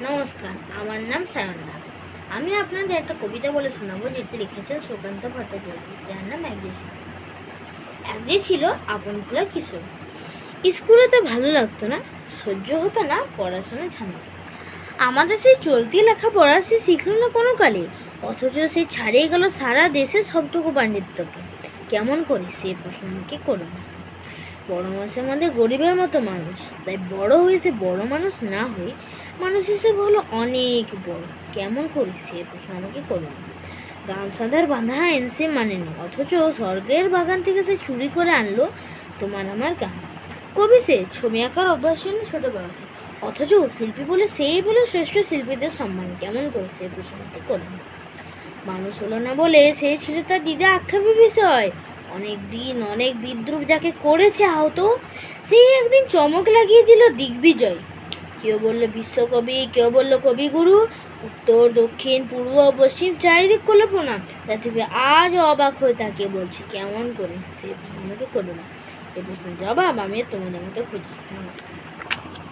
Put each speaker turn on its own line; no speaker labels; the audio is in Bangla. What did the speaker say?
নমস্কার, আমার নাম সায়ননাথ। আমি আপনাদের একটা কবিতা বলে শোনাবো, যেটি লিখেছেন সুকান্ত ভট্টাচার্য, যার নাম এক যে ছিল আপন ভোলা কিশোর। স্কুলে তো ভালো লাগতো না, সহ্য হতো না পড়াশোনা ঝামেলা। আমাদের সেই চলতি লেখাপড়া সে শিখল না কোনো কালে, অথচ সে ছাড়িয়ে গেল সারা দেশের সবটুকু পাণ্ডিত্যকে। কেমন করে সে প্রশ্ন আমাকে করো না। বড় মাসের মধ্যে গরিবের মতো মানুষ, তাই বড় হয়েছে বড় মানুষ না হয়ে মানুষ হিসেবে হলো অনেক বড়। কেমন করে সে প্রশ্ন আমাকে করো না। গান সাধার বাঁধা আইন সে মানেনি, অথচ স্বর্গের বাগান থেকে সে চুরি করে আনলো তোমার আমার গান। কবি সে, ছবি আঁকার অভ্যাস ছিল ছোট বয়সে, অথচ শিল্পী বলে সেই বলে শ্রেষ্ঠ শিল্পীদের সম্মান। কেমন করে সে প্রশ্ন আমাকে করো না। মানুষ হলো না বলে সে ছিল তার দিদা আক্ষেপের বিষয়। অনেক দিন অনেক বিদ্রুপ যাকে করেছে আহত, সেই একদিন চমক লাগিয়ে দিল দিগ্বিজয়। কেউ বলল বিশ্বকবি, কেউ বলল কবিগুরু, উত্তর দক্ষিণ পূর্ব পশ্চিম চারিদিক করলো প্রণাম। পৃথিবী আজ অবাক হয়ে তাকিয়ে বলছে কেমন করে সে প্রশ্ন আমাকে করো না। এই প্রশ্নের জবাব আমি তোমাদের মতো খুঁজি। নমস্কার।